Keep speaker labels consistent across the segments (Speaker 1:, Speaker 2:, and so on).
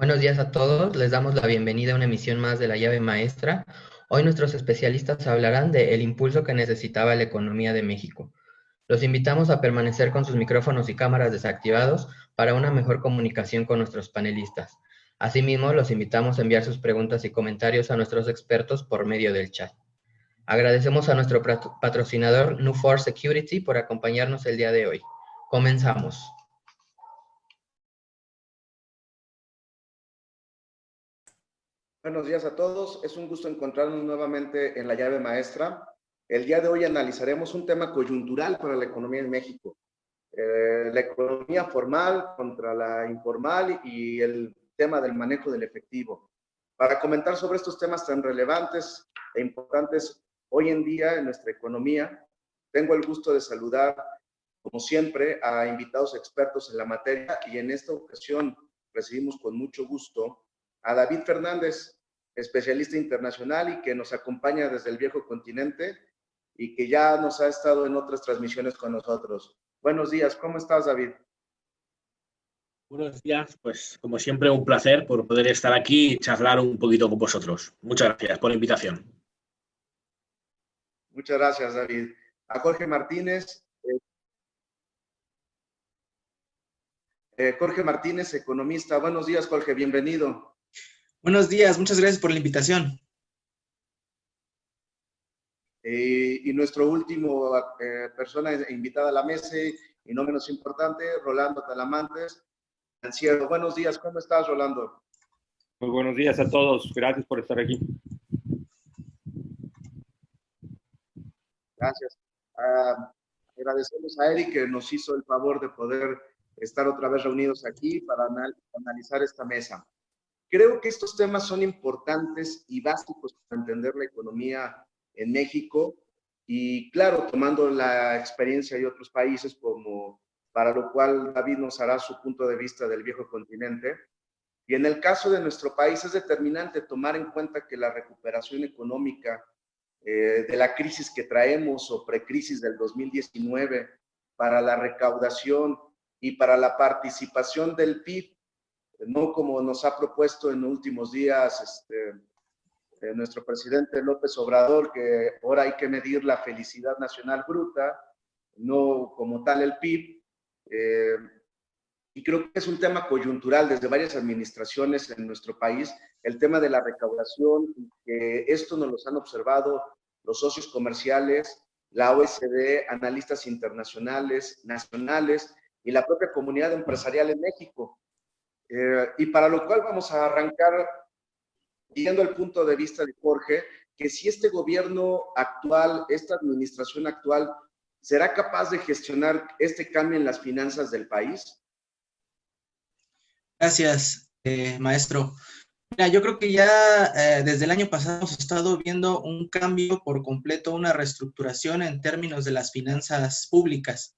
Speaker 1: Buenos días a todos, les damos la bienvenida a una emisión más de La Llave Maestra. Hoy nuestros especialistas hablarán de el impulso que necesitaba la economía de México. Los invitamos a permanecer con sus micrófonos y cámaras desactivados para una mejor comunicación con nuestros panelistas. Asimismo, los invitamos a enviar sus preguntas y comentarios a nuestros expertos por medio del chat. Agradecemos a nuestro patrocinador Nufor Security por acompañarnos el día de hoy. Comenzamos.
Speaker 2: Buenos días a todos, es un gusto encontrarnos nuevamente en La Llave Maestra. El día de hoy analizaremos un tema coyuntural para la economía en México. La economía formal contra la informal y el tema del manejo del efectivo. Para comentar sobre estos temas tan relevantes e importantes hoy en día en nuestra economía, tengo el gusto de saludar, como siempre, a invitados expertos en la materia y en esta ocasión recibimos con mucho gusto a David Fernández, especialista internacional y que nos acompaña desde el viejo continente y que ya nos ha estado en otras transmisiones con nosotros. Buenos días, ¿cómo estás, David?
Speaker 3: Buenos días, pues como siempre un placer por poder estar aquí y charlar un poquito con vosotros. Muchas gracias por la invitación.
Speaker 2: Muchas gracias, David. A Jorge Martínez. Jorge Martínez, economista. Buenos días, Jorge, bienvenido.
Speaker 4: Buenos días, muchas gracias por la invitación.
Speaker 2: Y nuestro último persona invitada a la mesa, y no menos importante, Rolando Talamantes, financiero. Buenos días, ¿cómo estás, Rolando?
Speaker 5: Muy buenos días a todos, gracias por estar aquí.
Speaker 2: Gracias. Agradecemos a Eric que nos hizo el favor de poder estar otra vez reunidos aquí para analizar esta mesa. Creo que estos temas son importantes y básicos para entender la economía en México y, claro, tomando la experiencia de otros países, como para lo cual David nos hará su punto de vista del viejo continente. Y en el caso de nuestro país es determinante tomar en cuenta que la recuperación económica de la crisis que traemos o precrisis del 2019 para la recaudación y para la participación del PIB, no como nos ha propuesto en los últimos días nuestro presidente López Obrador, que ahora hay que medir la felicidad nacional bruta, no como tal el PIB. Y creo que es un tema coyuntural desde varias administraciones en nuestro país, el tema de la recaudación, que esto nos lo han observado los socios comerciales, la OECD, analistas internacionales, nacionales y la propia comunidad empresarial en México. Y para lo cual vamos a arrancar viendo el punto de vista de Jorge, que si este gobierno actual, esta administración actual, ¿será capaz de gestionar este cambio en las finanzas del país?
Speaker 4: Gracias, maestro. Mira, yo creo que ya desde el año pasado hemos estado viendo un cambio por completo, una reestructuración en términos de las finanzas públicas.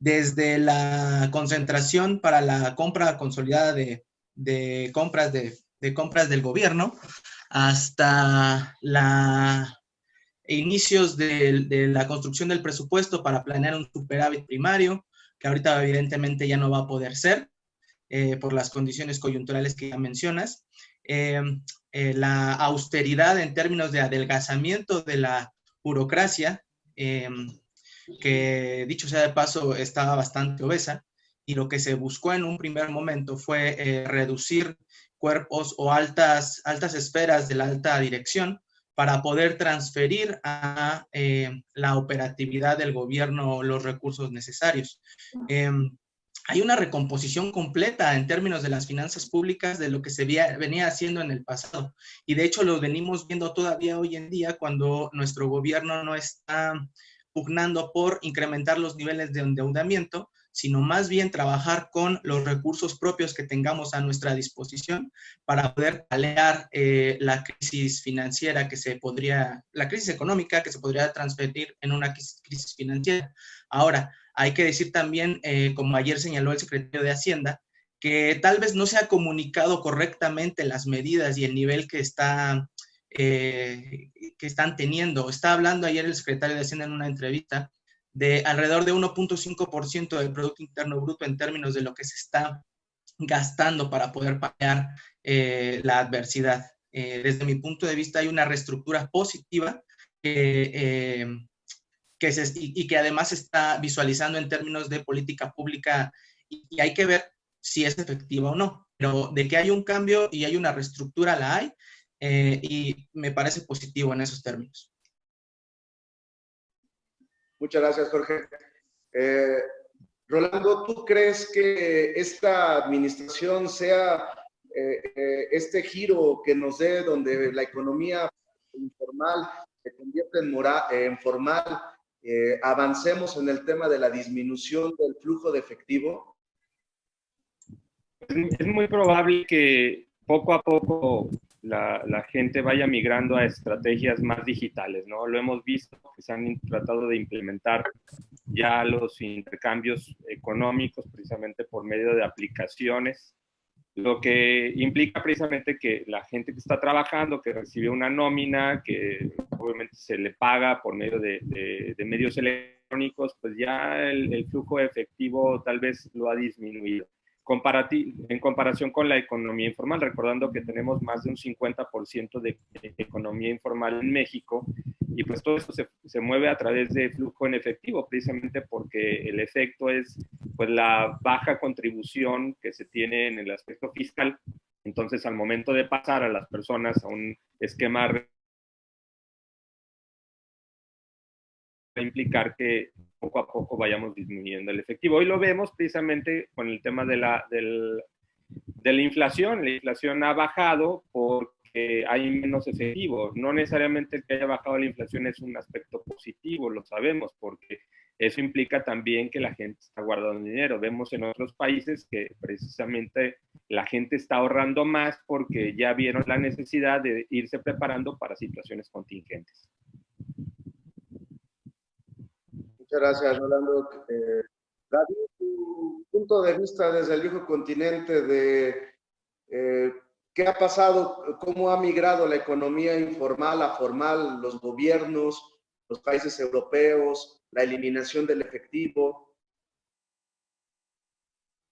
Speaker 4: Desde la concentración para la compra consolidada de compras del gobierno hasta inicios de la construcción del presupuesto para planear un superávit primario, que ahorita evidentemente ya no va a poder ser por las condiciones coyunturales que ya mencionas. La austeridad en términos de adelgazamiento de la burocracia, que dicho sea de paso estaba bastante obesa, y lo que se buscó en un primer momento fue reducir cuerpos o altas esferas de la alta dirección para poder transferir a la operatividad del gobierno los recursos necesarios. Hay una recomposición completa en términos de las finanzas públicas de lo que se venía haciendo en el pasado. Y de hecho lo venimos viendo todavía hoy en día cuando nuestro gobierno no está pugnando por incrementar los niveles de endeudamiento, sino más bien trabajar con los recursos propios que tengamos a nuestra disposición para poder paliar la crisis financiera la crisis económica que se podría transferir en una crisis financiera. Ahora, hay que decir también, como ayer señaló el secretario de Hacienda, que tal vez no se ha comunicado correctamente las medidas y el nivel que están teniendo. Está hablando ayer el secretario de Hacienda en una entrevista de alrededor de 1.5% del Producto Interno Bruto en términos de lo que se está gastando para poder paliar la adversidad. Desde mi punto de vista hay una reestructura positiva y que además se está visualizando en términos de política pública y hay que ver si es efectiva o no, pero de que hay un cambio y hay una reestructura, la hay, y me parece positivo en esos términos.
Speaker 2: Muchas gracias, Jorge. Rolando, ¿tú crees que esta administración sea este giro que nos dé donde la economía informal se convierte en formal, avancemos en el tema de la disminución del flujo de efectivo?
Speaker 5: Es muy probable que poco a poco la gente vaya migrando a estrategias más digitales, ¿no? Lo hemos visto que se han tratado de implementar ya los intercambios económicos precisamente por medio de aplicaciones, lo que implica precisamente que la gente que está trabajando, que recibe una nómina, que obviamente se le paga por medio de medios electrónicos, pues ya el flujo efectivo tal vez lo ha disminuido. En comparación con la economía informal, recordando que tenemos más de un 50% de economía informal en México, y pues todo eso se mueve a través de flujo en efectivo, precisamente porque el efecto es pues la baja contribución que se tiene en el aspecto fiscal. Entonces, al momento de pasar a las personas a un esquema, va a implicar que poco a poco vayamos disminuyendo el efectivo. Hoy lo vemos precisamente con el tema de la inflación. La inflación ha bajado porque hay menos efectivo. No necesariamente el que haya bajado la inflación es un aspecto positivo, lo sabemos, porque eso implica también que la gente está guardando dinero. Vemos en otros países que precisamente la gente está ahorrando más porque ya vieron la necesidad de irse preparando para situaciones contingentes.
Speaker 2: Muchas gracias, Rolando. David, tu punto de vista desde el viejo continente de qué ha pasado, cómo ha migrado la economía informal a formal, los gobiernos, los países europeos, la eliminación del efectivo.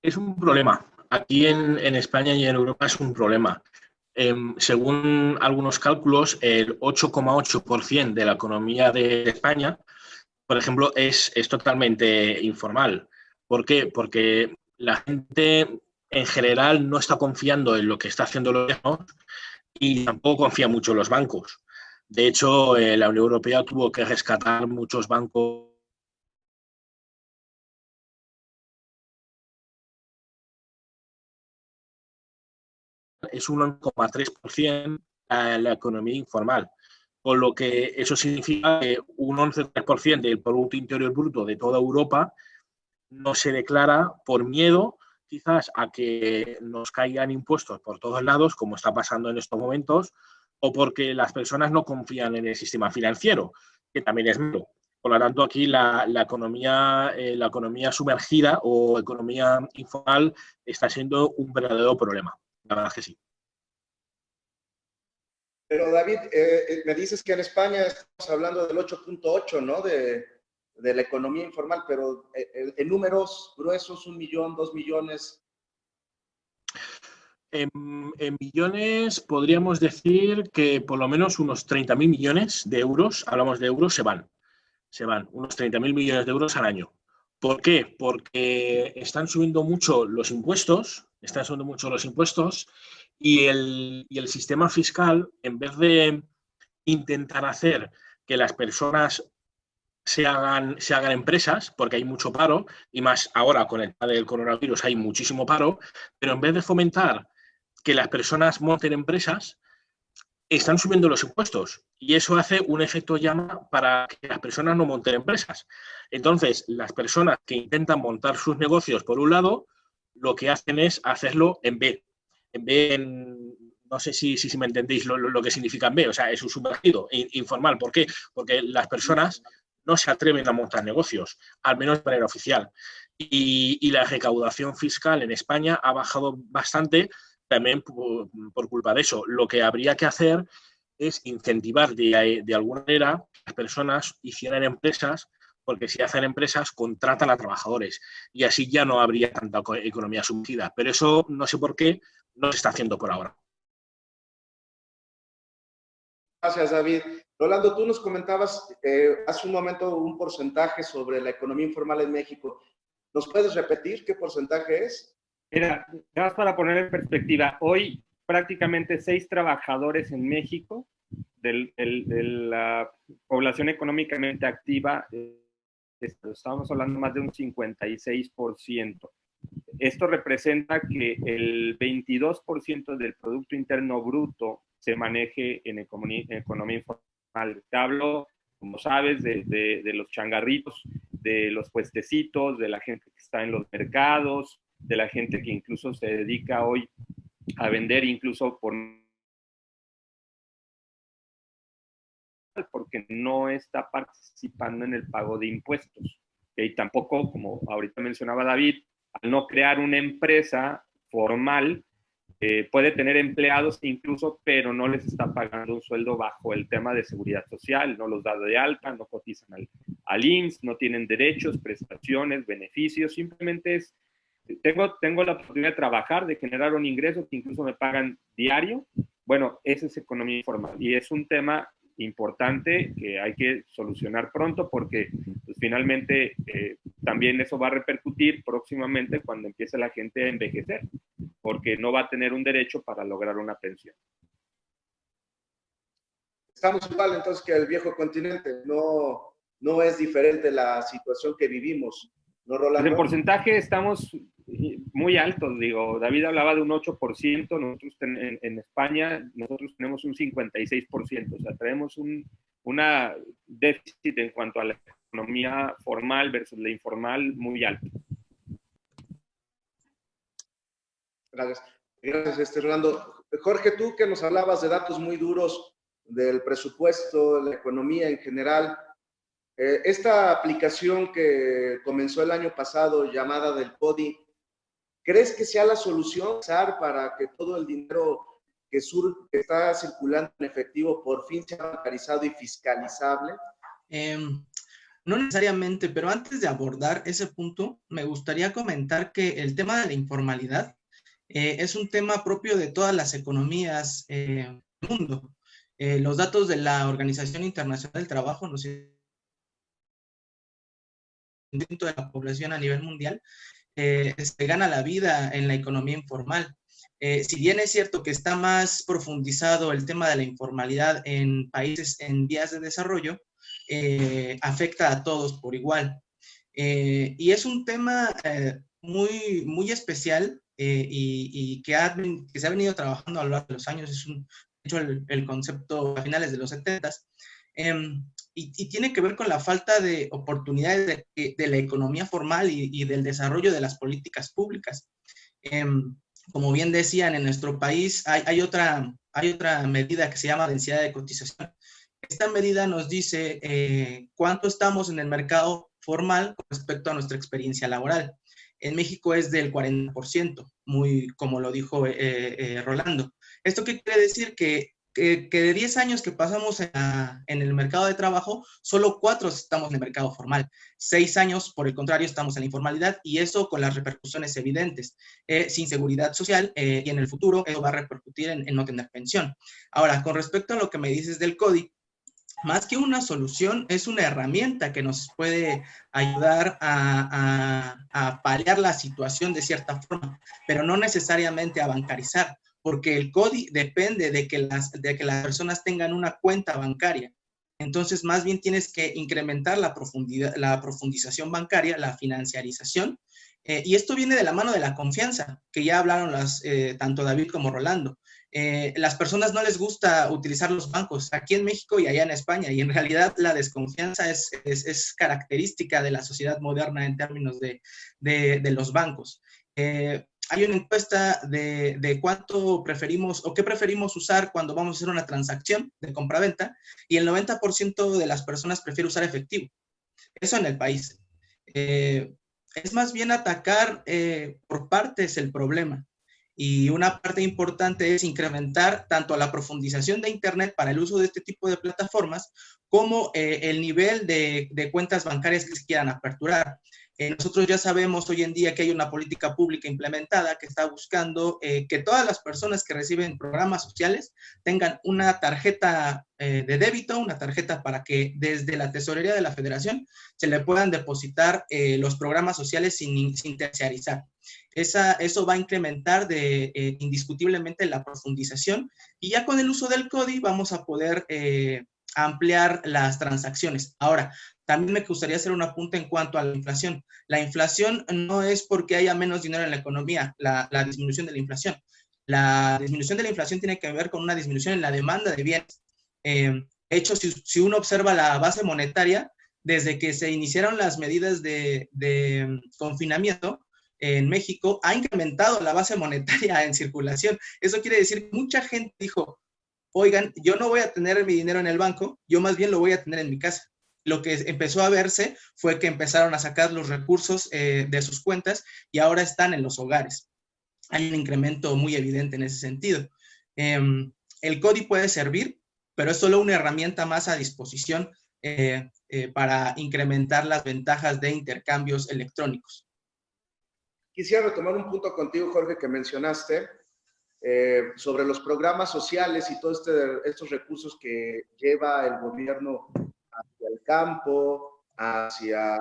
Speaker 3: Es un problema. Aquí en España y en Europa es un problema. Según algunos cálculos, el 8,8% de la economía de España, por ejemplo, es totalmente informal. ¿Por qué? Porque la gente en general no está confiando en lo que está haciendo los gobiernos y tampoco confía mucho en los bancos. De hecho, la Unión Europea tuvo que rescatar muchos bancos. Es un 1,3% la economía informal, con lo que eso significa que un 11% del Producto Interior Bruto de toda Europa no se declara por miedo quizás a que nos caigan impuestos por todos lados, como está pasando en estos momentos, o porque las personas no confían en el sistema financiero, que también es malo. Por lo tanto, aquí la economía sumergida o economía informal está siendo un verdadero problema. La verdad es que sí.
Speaker 2: Pero David, me dices que en España estamos hablando del 8,8, ¿no? De la economía informal, pero en números gruesos, 1 millón, 2 millones.
Speaker 3: En millones podríamos decir que por lo menos unos 30.000 millones de euros, hablamos de euros, se van unos 30.000 millones de euros al año. ¿Por qué? Porque están subiendo mucho los impuestos y el sistema fiscal, en vez de intentar hacer que las personas se hagan empresas, porque hay mucho paro, y más ahora con el tema del coronavirus hay muchísimo paro, pero en vez de fomentar que las personas monten empresas, están subiendo los impuestos y eso hace un efecto llama para que las personas no monten empresas. Entonces, las personas que intentan montar sus negocios por un lado, lo que hacen es hacerlo en B. No sé si me entendéis lo que significa en B, o sea, es un sumergido, informal. ¿Por qué? Porque las personas no se atreven a montar negocios, al menos de manera oficial. Y la recaudación fiscal en España ha bajado bastante también por culpa de eso. Lo que habría que hacer es incentivar de alguna manera que las personas hicieran empresas porque si hacen empresas, contratan a trabajadores y así ya no habría tanta economía sumergida. Pero eso no sé por qué no se está haciendo por ahora.
Speaker 2: Gracias, David. Rolando, tú nos comentabas hace un momento un porcentaje sobre la economía informal en México. ¿Nos puedes repetir qué porcentaje es?
Speaker 5: Mira, nada más para poner en perspectiva, hoy prácticamente 6 trabajadores en México de la población económicamente activa, estamos hablando más de un 56%. Esto representa que el 22% del Producto Interno Bruto se maneje en economía informal. Te hablo, como sabes, de los changarritos, de los puestecitos, de la gente que está en los mercados, de la gente que incluso se dedica hoy a vender incluso porque no está participando en el pago de impuestos. Y tampoco, como ahorita mencionaba David, al no crear una empresa formal, puede tener empleados incluso, pero no les está pagando un sueldo bajo el tema de seguridad social, no los da de alta, no cotizan al IMSS, no tienen derechos, prestaciones, beneficios, simplemente es, tengo la oportunidad de trabajar, de generar un ingreso que incluso me pagan diario. Bueno, esa es economía informal y es un tema importante que hay que solucionar pronto porque pues, finalmente también eso va a repercutir próximamente cuando empiece la gente a envejecer, porque no va a tener un derecho para lograr una pensión.
Speaker 2: Estamos igual entonces que el viejo continente, no es diferente la situación que vivimos, ¿no, Rolando?
Speaker 5: Pues en porcentaje estamos muy altos, digo, David hablaba de un 8%, nosotros en España nosotros tenemos un 56%, o sea, tenemos una déficit en cuanto a la economía formal versus la informal muy alto.
Speaker 2: Gracias, Rolando. Jorge, tú que nos hablabas de datos muy duros del presupuesto, de la economía en general, esta aplicación que comenzó el año pasado llamada del CODI, ¿crees que sea la solución para que todo el dinero que está circulando en efectivo por fin sea bancarizado y fiscalizable?
Speaker 4: No necesariamente, pero antes de abordar ese punto, me gustaría comentar que el tema de la informalidad es un tema propio de todas las economías del mundo. Los datos de la Organización Internacional del Trabajo nos de la población a nivel mundial se gana la vida en la economía informal. Si bien es cierto que está más profundizado el tema de la informalidad en países en vías de desarrollo, afecta a todos por igual. Y es un tema muy, muy especial y que se ha venido trabajando a lo largo de los años. Es el concepto a finales de los 70s. Y tiene que ver con la falta de oportunidades de la economía formal y del desarrollo de las políticas públicas. Como bien decían, en nuestro país hay otra medida que se llama densidad de cotización. Esta medida nos dice cuánto estamos en el mercado formal con respecto a nuestra experiencia laboral. En México es del 40%, muy como lo dijo Rolando. ¿Esto qué quiere decir? Que de 10 años que pasamos en el mercado de trabajo, solo 4 estamos en el mercado formal. 6 años, por el contrario, estamos en la informalidad y eso con las repercusiones evidentes. Sin seguridad social y en el futuro eso va a repercutir en no tener pensión. Ahora, con respecto a lo que me dices del CODI, más que una solución, es una herramienta que nos puede ayudar a paliar la situación de cierta forma, pero no necesariamente a bancarizar, porque el CODI depende de que las personas tengan una cuenta bancaria. Entonces, más bien tienes que incrementar la profundización bancaria, la financiarización, y esto viene de la mano de la confianza, que ya hablaron tanto David como Rolando. Las personas no les gusta utilizar los bancos aquí en México y allá en España, y en realidad la desconfianza es característica de la sociedad moderna en términos de los bancos. Hay una encuesta de cuánto preferimos o qué preferimos usar cuando vamos a hacer una transacción de compra-venta, y el 90% de las personas prefiere usar efectivo. Eso en el país. Es más bien atacar por partes el problema. Y una parte importante es incrementar tanto la profundización de Internet para el uso de este tipo de plataformas, como el nivel de cuentas bancarias que se quieran aperturar. Nosotros ya sabemos hoy en día que hay una política pública implementada que está buscando que todas las personas que reciben programas sociales tengan una tarjeta de débito, una tarjeta para que desde la tesorería de la Federación se le puedan depositar los programas sociales sin terciarizar. Eso va a incrementar indiscutiblemente la profundización, y ya con el uso del CODI vamos a poder ampliar las transacciones. Ahora, también me gustaría hacer un apunte en cuanto a la inflación. La inflación no es porque haya menos dinero en la economía, la disminución de la inflación. La disminución de la inflación tiene que ver con una disminución en la demanda de bienes. De hecho, si uno observa la base monetaria, desde que se iniciaron las medidas de confinamiento en México, ha incrementado la base monetaria en circulación. Eso quiere decir que mucha gente dijo, oigan, yo no voy a tener mi dinero en el banco, yo más bien lo voy a tener en mi casa. Lo que empezó a verse fue que empezaron a sacar los recursos de sus cuentas y ahora están en los hogares. Hay un incremento muy evidente en ese sentido. El CODI puede servir, pero es solo una herramienta más a disposición para incrementar las ventajas de intercambios electrónicos.
Speaker 2: Quisiera retomar un punto contigo, Jorge, que mencionaste sobre los programas sociales y todos estos recursos que lleva el gobierno hacia el campo, hacia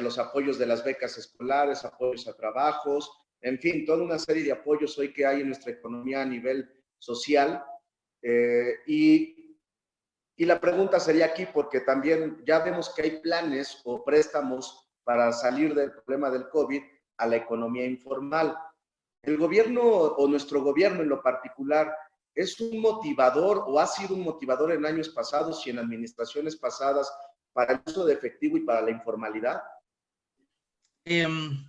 Speaker 2: los apoyos de las becas escolares, apoyos a trabajos, en fin, toda una serie de apoyos hoy que hay en nuestra economía a nivel social. Y la pregunta sería aquí, porque también ya vemos que hay planes o préstamos para salir del problema del COVID a la economía informal. ¿El gobierno o nuestro gobierno en lo particular es un motivador o ha sido un motivador en años pasados y en administraciones pasadas para el uso de efectivo y para la informalidad?
Speaker 4: Un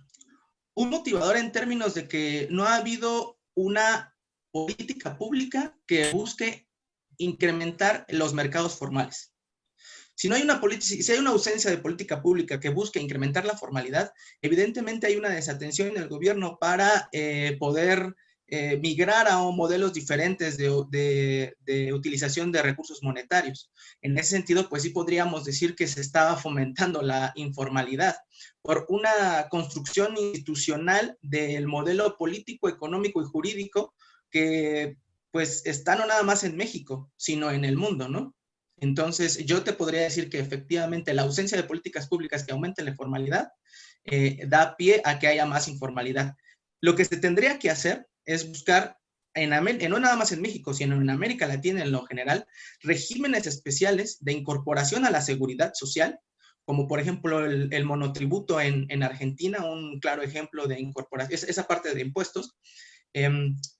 Speaker 4: motivador en términos de que no ha habido una política pública que busque incrementar los mercados formales. Si hay una ausencia de política pública que busque incrementar la formalidad, evidentemente hay una desatención en el gobierno para poder migrar a modelos diferentes de utilización de recursos monetarios. En ese sentido, pues sí podríamos decir que se estaba fomentando la informalidad por una construcción institucional del modelo político, económico y jurídico que pues está no nada más en México, sino en el mundo, ¿no? Entonces, yo te podría decir que efectivamente la ausencia de políticas públicas que aumenten la formalidad da pie a que haya más informalidad. Lo que se tendría que hacer es buscar, no nada más en México, sino en América Latina en lo general, regímenes especiales de incorporación a la seguridad social, como por ejemplo el monotributo en Argentina, un claro ejemplo de incorporación, esa parte de impuestos.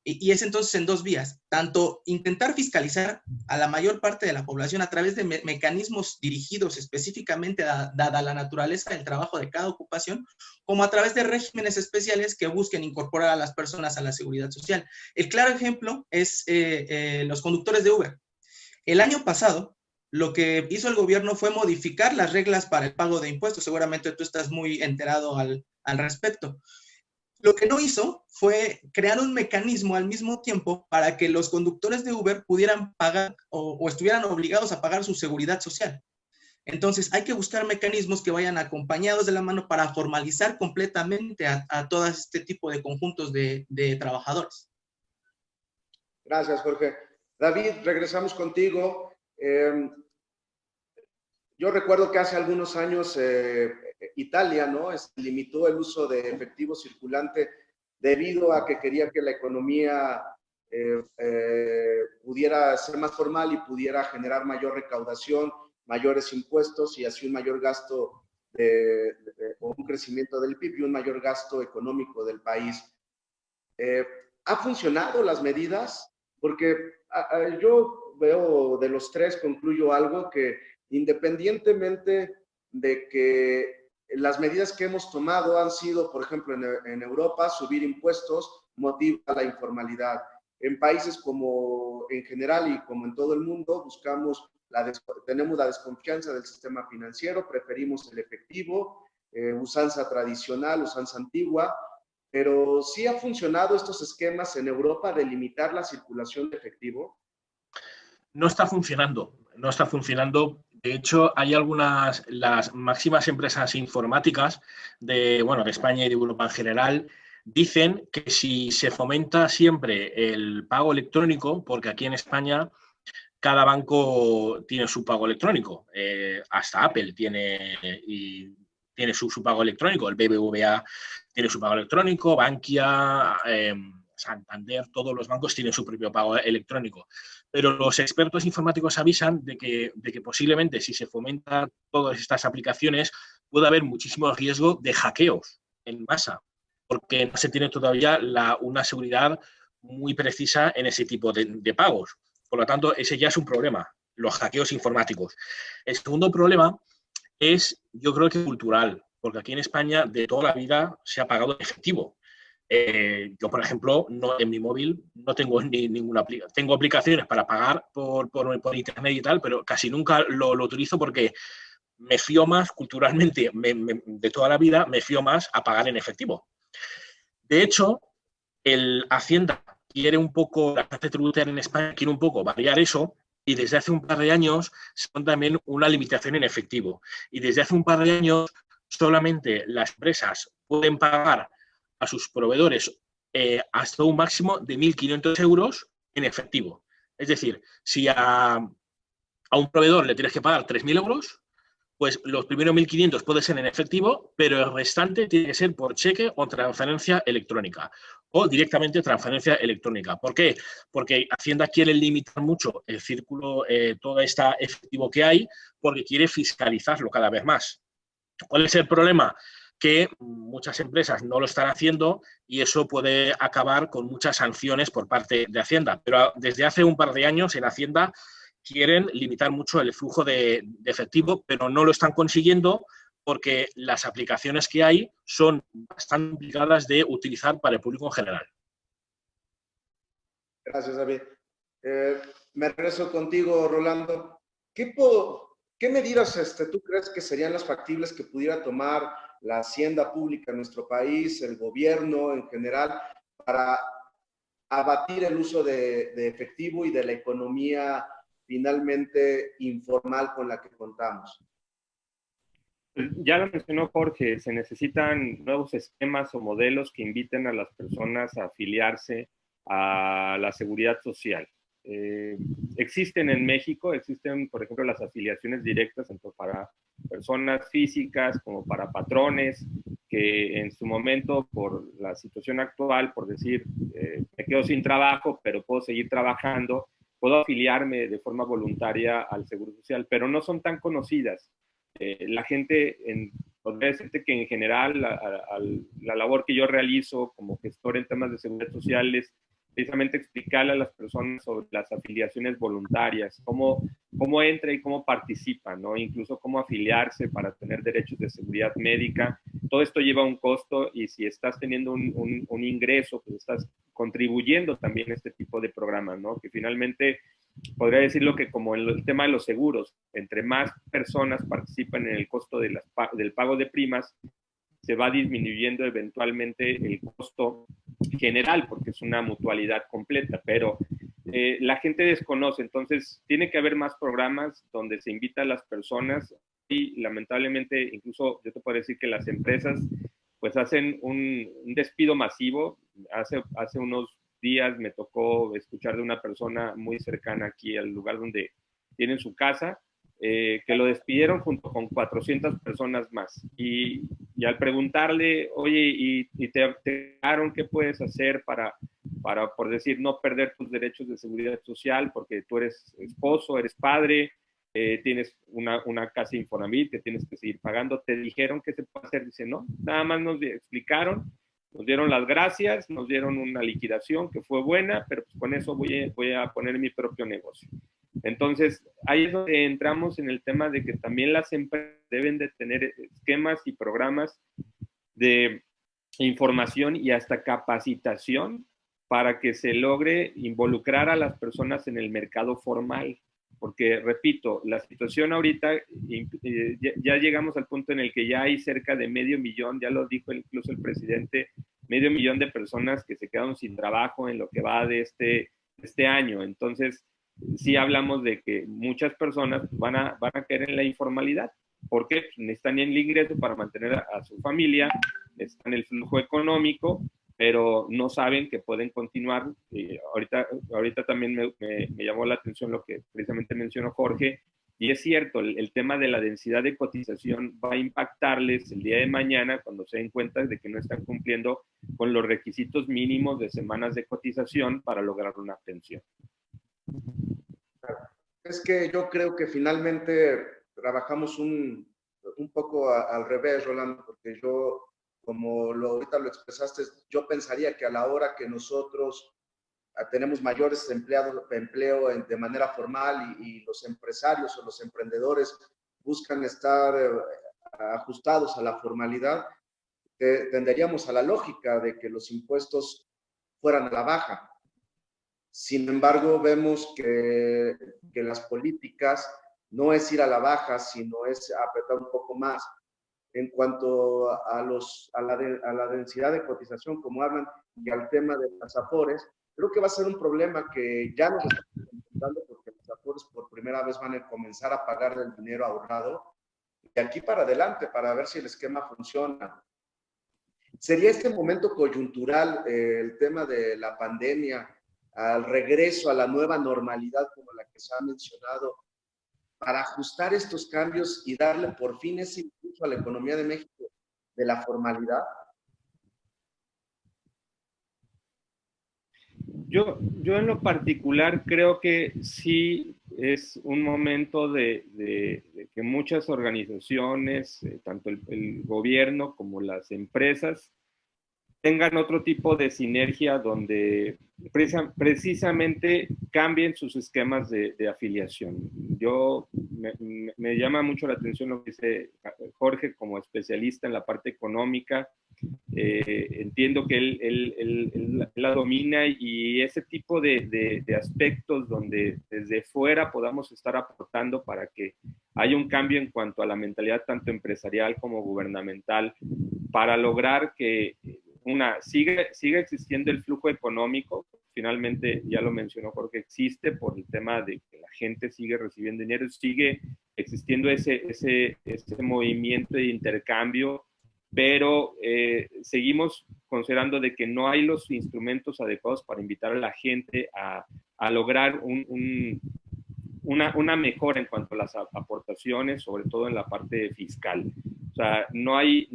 Speaker 4: Y es entonces en dos vías, tanto intentar fiscalizar a la mayor parte de la población a través de mecanismos dirigidos específicamente dada la naturaleza del trabajo de cada ocupación, como a través de regímenes especiales que busquen incorporar a las personas a la seguridad social. El claro ejemplo es los conductores de Uber. El año pasado, lo que hizo el gobierno fue modificar las reglas para el pago de impuestos. Seguramente tú estás muy enterado al respecto. Lo que no hizo fue crear un mecanismo al mismo tiempo para que los conductores de Uber pudieran pagar o estuvieran obligados a pagar su seguridad social. Entonces, hay que buscar mecanismos que vayan acompañados de la mano para formalizar completamente a todo este tipo de conjuntos de trabajadores.
Speaker 2: Gracias, Jorge. David, regresamos contigo. Yo recuerdo que hace algunos años Italia, ¿no? Limitó el uso de efectivo circulante debido a que quería que la economía pudiera ser más formal y pudiera generar mayor recaudación, mayores impuestos y así un mayor gasto o un crecimiento del PIB y un mayor gasto económico del país. ¿Ha funcionado las medidas? Porque yo veo de los tres, concluyo algo que independientemente de que las medidas que hemos tomado han sido, por ejemplo, en Europa, subir impuestos motiva la informalidad. En países como en general y como en todo el mundo, tenemos la desconfianza del sistema financiero, preferimos el efectivo, usanza tradicional, usanza antigua, pero ¿sí ha funcionado estos esquemas en Europa de limitar la circulación de efectivo?
Speaker 3: No está funcionando, no está funcionando. De hecho, hay algunas, las máximas empresas informáticas bueno, de España y de Europa en general, dicen que si se fomenta siempre el pago electrónico, porque aquí en España cada banco tiene su pago electrónico, hasta Apple tiene su pago electrónico, el BBVA tiene su pago electrónico, Bankia, Santander, todos los bancos tienen su propio pago electrónico. Pero los expertos informáticos avisan de que posiblemente si se fomentan todas estas aplicaciones puede haber muchísimo riesgo de hackeos en masa, porque no se tiene todavía una seguridad muy precisa en ese tipo de pagos. Por lo tanto, ese ya es un problema, los hackeos informáticos. El segundo problema es, yo creo que cultural, porque aquí en España de toda la vida se ha pagado en efectivo. Yo, por ejemplo, en mi móvil no tengo ninguna aplicación. Tengo aplicaciones para pagar por internet y tal, pero casi nunca lo utilizo porque me fío más culturalmente, de toda la vida, me fío más a pagar en efectivo. De hecho, el Hacienda quiere un poco, la agencia tributaria en España quiere un poco variar eso, y desde hace un par de años se pone también una limitación en efectivo. Y desde hace un par de años solamente las empresas pueden pagar a sus proveedores hasta un máximo de 1.500 euros en efectivo. Es decir, si a un proveedor le tienes que pagar 3.000 euros, pues los primeros 1.500 puede ser en efectivo, pero el restante tiene que ser por cheque o transferencia electrónica, o directamente transferencia electrónica. ¿Por qué? Porque Hacienda quiere limitar mucho el círculo, todo este efectivo que hay, porque quiere fiscalizarlo cada vez más. ¿Cuál es el problema? Que muchas empresas no lo están haciendo y eso puede acabar con muchas sanciones por parte de Hacienda. Pero desde hace un par de años en Hacienda quieren limitar mucho el flujo de efectivo, pero no lo están consiguiendo porque las aplicaciones que hay son bastante complicadas de utilizar para el público en general.
Speaker 2: Gracias, David. Me regreso contigo, Rolando. ¿Qué medidas tú crees que serían las factibles que pudiera tomar la hacienda pública en nuestro país, el gobierno en general, para abatir el uso de efectivo y de la economía finalmente informal con la que contamos?
Speaker 5: Ya lo mencionó Jorge, se necesitan nuevos esquemas o modelos que inviten a las personas a afiliarse a la seguridad social. Existen en México, existen, por ejemplo, las afiliaciones directas, tanto para personas físicas como para patrones, que en su momento, por la situación actual, por decir, me quedo sin trabajo, pero puedo seguir trabajando, puedo afiliarme de forma voluntaria al Seguro Social, pero no son tan conocidas. La gente, podría decirte que en general la labor que yo realizo como gestor en temas de seguridad social es precisamente explicarle a las personas sobre las afiliaciones voluntarias, cómo entra y cómo participa, ¿no? Incluso cómo afiliarse para tener derechos de seguridad médica. Todo esto lleva un costo y si estás teniendo un ingreso, pues estás contribuyendo también a este tipo de programas, ¿no? Que finalmente podría decirlo que como en el tema de los seguros, entre más personas participan en el costo del pago de primas, se va disminuyendo eventualmente el costo general, porque es una mutualidad completa, pero la gente desconoce, entonces tiene que haber más programas donde se invita a las personas y lamentablemente incluso yo te puedo decir que las empresas pues hacen un despido masivo. Hace unos días me tocó escuchar de una persona muy cercana aquí al lugar donde tienen su casa, que lo despidieron junto con 400 personas más. Y al preguntarle, oye, ¿y te dieron qué puedes hacer para, por decir, no perder tus derechos de seguridad social porque tú eres esposo, eres padre, tienes una casa Infonavit que tienes que seguir pagando? ¿Te dijeron qué se puede hacer? Dice, no, nada más nos explicaron, nos dieron las gracias, nos dieron una liquidación que fue buena, pero pues con eso voy a poner mi propio negocio. Entonces, ahí es donde entramos en el tema de que también las empresas deben de tener esquemas y programas de información y hasta capacitación para que se logre involucrar a las personas en el mercado formal. Porque, repito, la situación ahorita, ya llegamos al punto en el que ya hay cerca de 500,000, ya lo dijo incluso el presidente medio millón de personas que se quedaron sin trabajo en lo que va de este año. Entonces, sí hablamos de que muchas personas van a caer en la informalidad. ¿Por qué? Necesitan el ingreso para mantener a su familia, necesitan el flujo económico, pero no saben que pueden continuar. Ahorita también me llamó la atención lo que precisamente mencionó Jorge, y es cierto, el tema de la densidad de cotización va a impactarles el día de mañana cuando se den cuenta de que no están cumpliendo con los requisitos mínimos de semanas de cotización para lograr una pensión.
Speaker 2: Es que yo creo que finalmente trabajamos un poco al revés, Rolando, porque yo, como ahorita lo expresaste, yo pensaría que a la hora que nosotros tenemos mayores empleo de manera formal y los empresarios o los emprendedores buscan estar ajustados a la formalidad, tenderíamos a la lógica de que los impuestos fueran a la baja. Sin embargo, vemos que las políticas no es ir a la baja, sino es apretar un poco más. En cuanto a la densidad de cotización, como hablan, y al tema de las AFORES, creo que va a ser un problema que ya nos estamos enfrentando porque las AFORES por primera vez van a comenzar a pagar del dinero ahorrado de aquí para adelante para ver si el esquema funciona. ¿Sería este momento coyuntural, el tema de la pandemia, al regreso a la nueva normalidad como la que se ha mencionado, para ajustar estos cambios y darle por fin ese impulso a la economía de México de la formalidad?
Speaker 5: Yo en lo particular creo que sí es un momento de que muchas organizaciones, tanto el gobierno como las empresas, tengan otro tipo de sinergia donde precisamente cambien sus esquemas de afiliación. Me llama mucho la atención lo que dice Jorge como especialista en la parte económica. Entiendo que él la domina, y ese tipo de aspectos donde desde fuera podamos estar aportando para que haya un cambio en cuanto a la mentalidad tanto empresarial como gubernamental, para lograr que siga existiendo el flujo económico. Finalmente, ya lo mencionó Jorge, existe por el tema de que la gente sigue recibiendo dinero, sigue existiendo ese movimiento de intercambio, pero seguimos considerando de que no hay los instrumentos adecuados para invitar a la gente a lograr una mejora en cuanto a las aportaciones, sobre todo en la parte fiscal. O sea, no hay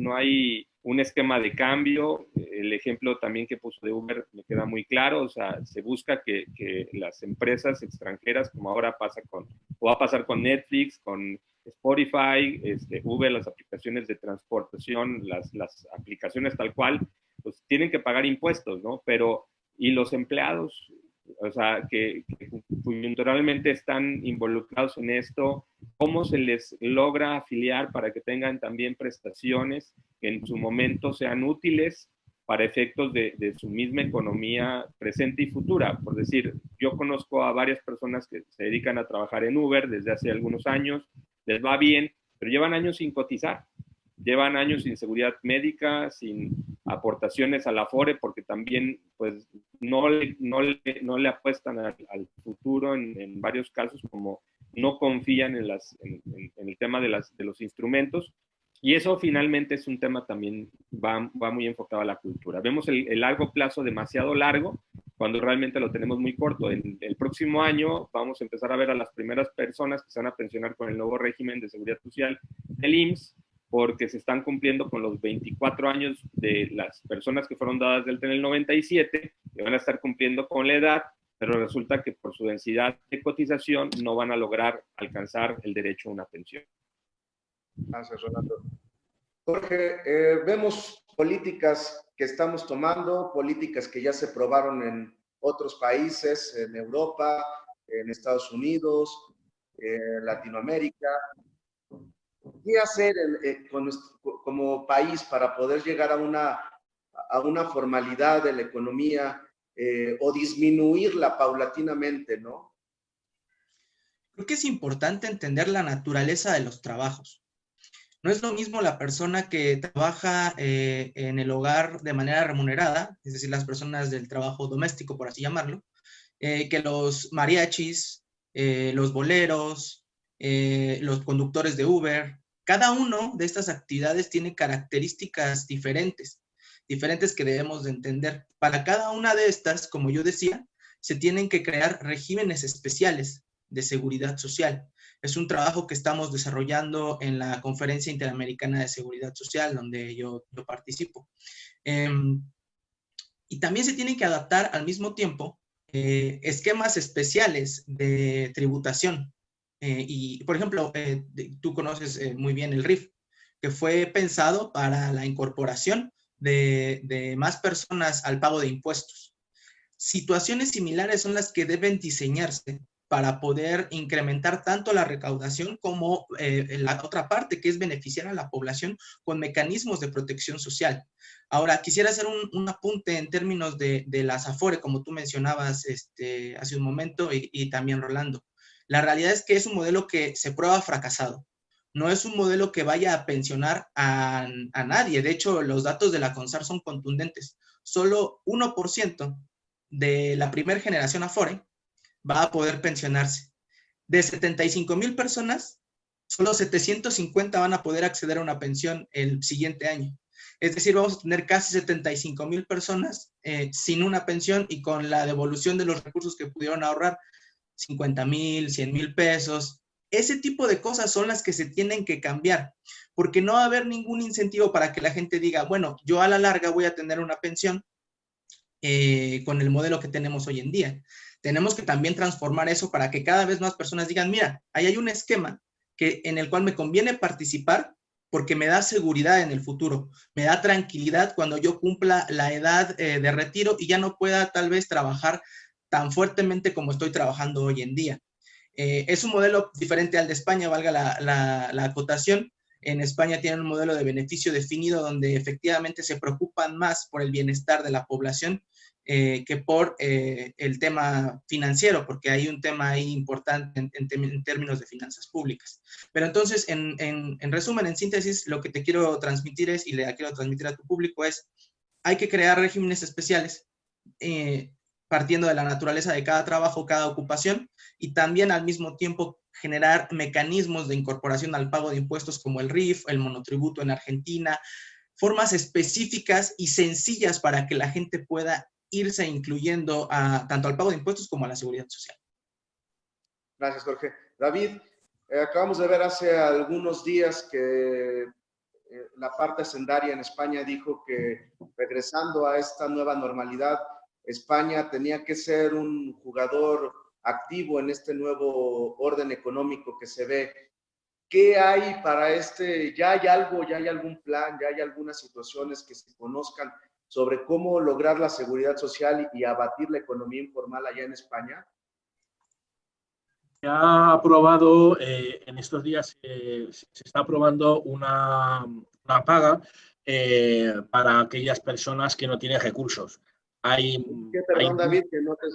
Speaker 5: un esquema de cambio. El ejemplo también que puso de Uber me queda muy claro. O sea, se busca que las empresas extranjeras, como ahora va a pasar con Netflix, con Spotify, Uber, las aplicaciones de transportación, las aplicaciones tal cual, pues tienen que pagar impuestos, ¿no? Pero, ¿y los empleados? O sea, que coyunturalmente están involucrados en esto, ¿cómo se les logra afiliar para que tengan también prestaciones que en su momento sean útiles para efectos de su misma economía presente y futura? Por decir, yo conozco a varias personas que se dedican a trabajar en Uber desde hace algunos años, les va bien, pero llevan años sin cotizar. Llevan años sin seguridad médica, sin aportaciones a la Afore, porque también pues, no le apuestan al futuro en varios casos, como no confían en el tema de los instrumentos. Y eso finalmente es un tema también, va muy enfocado a la cultura. Vemos el largo plazo demasiado largo, cuando realmente lo tenemos muy corto. En el próximo año vamos a empezar a ver a las primeras personas que se van a pensionar con el nuevo régimen de seguridad social del IMSS, porque se están cumpliendo con los 24 años de las personas que fueron dadas de alta en el 97, que van a estar cumpliendo con la edad, pero resulta que por su densidad de cotización no van a lograr alcanzar el derecho a una pensión.
Speaker 2: Gracias, Rolando. Jorge, vemos políticas que estamos tomando, políticas que ya se probaron en otros países, en Europa, en Estados Unidos, en Latinoamérica. ¿Qué hacer como país para poder llegar a una formalidad de la economía o disminuirla paulatinamente, ¿no?
Speaker 4: Creo que es importante entender la naturaleza de los trabajos. No es lo mismo la persona que trabaja en el hogar de manera remunerada, es decir, las personas del trabajo doméstico, por así llamarlo, que los mariachis, los boleros, los conductores de Uber. Cada uno de estas actividades tiene características diferentes que debemos de entender. Para cada una de estas, como yo decía, se tienen que crear regímenes especiales de seguridad social. Es un trabajo que estamos desarrollando en la Conferencia Interamericana de Seguridad Social, donde yo participo. Y también se tienen que adaptar al mismo tiempo esquemas especiales de tributación. Y, por ejemplo, tú conoces muy bien el RIF, que fue pensado para la incorporación de más personas al pago de impuestos. Situaciones similares son las que deben diseñarse para poder incrementar tanto la recaudación como la otra parte, que es beneficiar a la población con mecanismos de protección social. Ahora, quisiera hacer un apunte en términos de las AFORE, como tú mencionabas hace un momento, y también Rolando. La realidad es que es un modelo que se prueba fracasado. No es un modelo que vaya a pensionar a nadie. De hecho, los datos de la CONSAR son contundentes. Solo 1% de la primera generación AFORE va a poder pensionarse. De 75,000 personas, solo 750 van a poder acceder a una pensión el siguiente año. Es decir, vamos a tener casi 75,000 personas sin una pensión y con la devolución de los recursos que pudieron ahorrar, 50,000, 100,000 pesos. Ese tipo de cosas son las que se tienen que cambiar, porque no va a haber ningún incentivo para que la gente diga, bueno, yo a la larga voy a tener una pensión con el modelo que tenemos hoy en día. Tenemos que también transformar eso para que cada vez más personas digan, mira, ahí hay un esquema en el cual me conviene participar porque me da seguridad en el futuro, me da tranquilidad cuando yo cumpla la edad de retiro y ya no pueda tal vez trabajar tan fuertemente como estoy trabajando hoy en día. Es un modelo diferente al de España, valga la acotación. En España tienen un modelo de beneficio definido donde efectivamente se preocupan más por el bienestar de la población que por el tema financiero, porque hay un tema ahí importante en términos de finanzas públicas. Pero entonces, en resumen, en síntesis, lo que te quiero transmitir es, y le quiero transmitir a tu público es, hay que crear regímenes especiales partiendo de la naturaleza de cada trabajo, cada ocupación, y también al mismo tiempo generar mecanismos de incorporación al pago de impuestos como el RIF, el monotributo en Argentina, formas específicas y sencillas para que la gente pueda irse incluyendo tanto al pago de impuestos como a la seguridad social.
Speaker 2: Gracias, Jorge. David, acabamos de ver hace algunos días que la parte hacendaria en España dijo que regresando a esta nueva normalidad, España tenía que ser un jugador activo en este nuevo orden económico que se ve. ¿Qué hay para ¿Ya hay algo, ya hay algún plan, ya hay algunas situaciones que se conozcan sobre cómo lograr la seguridad social y abatir la economía informal allá en España?
Speaker 3: Se ha aprobado, en estos días se está aprobando una paga para aquellas personas que no tienen recursos.
Speaker 2: Perdón, David, que no te...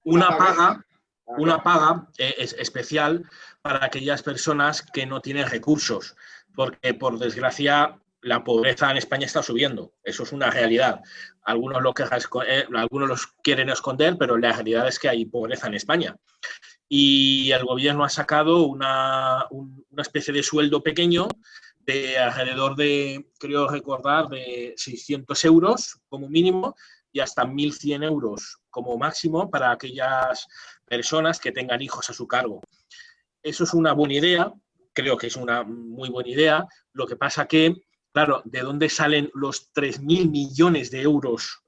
Speaker 3: Una paga especial para aquellas personas que no tienen recursos, porque por desgracia la pobreza en España está subiendo, eso es una realidad. Algunos lo quieren esconder, pero la realidad es que hay pobreza en España. Y el gobierno ha sacado una especie de sueldo pequeño de alrededor de, creo recordar, de 600 euros como mínimo y hasta 1.100 euros como máximo para aquellas personas que tengan hijos a su cargo. Eso es una buena idea, creo que es una muy buena idea. Lo que pasa que, claro, ¿de dónde salen los 3.000 millones de euros?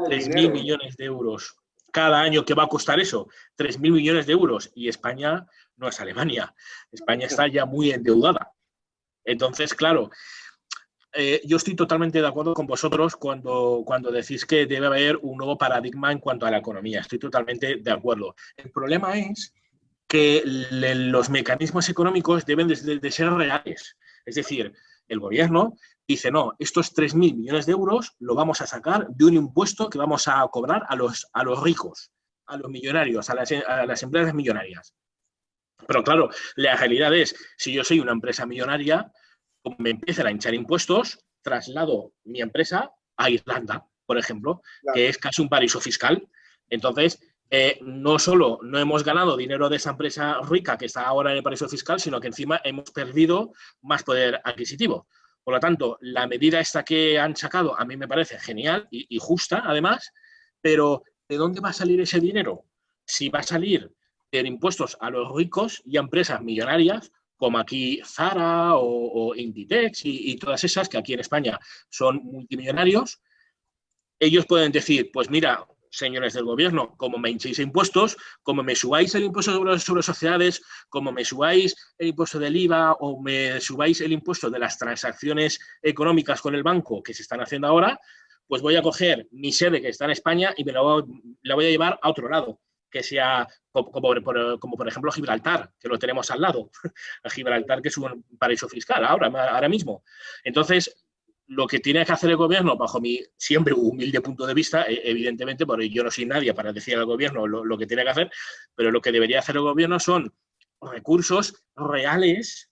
Speaker 3: 3.000 millones de euros cada año que va a costar eso, 3.000 millones de euros. Y España no es Alemania, España está ya muy endeudada. Entonces, claro, yo estoy totalmente de acuerdo con vosotros cuando decís que debe haber un nuevo paradigma en cuanto a la economía. Estoy totalmente de acuerdo. El problema es que los mecanismos económicos deben de ser reales. Es decir, el gobierno dice, no, estos 3.000 millones de euros lo vamos a sacar de un impuesto que vamos a cobrar a los ricos, a los millonarios, a las empresas millonarias. Pero claro, la realidad es, si yo soy una empresa millonaria, como me empiezan a hinchar impuestos, traslado mi empresa a Irlanda, por ejemplo, claro, que es casi un paraíso fiscal. Entonces, no solo no hemos ganado dinero de esa empresa rica que está ahora en el paraíso fiscal, sino que encima hemos perdido más poder adquisitivo. Por lo tanto, la medida esta que han sacado a mí me parece genial y justa, además, pero ¿de dónde va a salir ese dinero? Si va a salir de impuestos a los ricos y a empresas millonarias, como aquí Zara o Inditex y todas esas, que aquí en España son multimillonarios, ellos pueden decir, pues mira, señores del gobierno, como me hinchéis impuestos, como me subáis el impuesto sobre sociedades, como me subáis el impuesto del IVA o me subáis el impuesto de las transacciones económicas con el banco que se están haciendo ahora, pues voy a coger mi sede que está en España y la voy a llevar a otro lado, que sea como por ejemplo Gibraltar, que lo tenemos al lado, Gibraltar, que es un paraíso fiscal ahora mismo. Entonces, lo que tiene que hacer el gobierno, bajo mi siempre humilde punto de vista, evidentemente, porque yo no soy nadie para decir al gobierno lo que tiene que hacer, pero lo que debería hacer el gobierno son recursos reales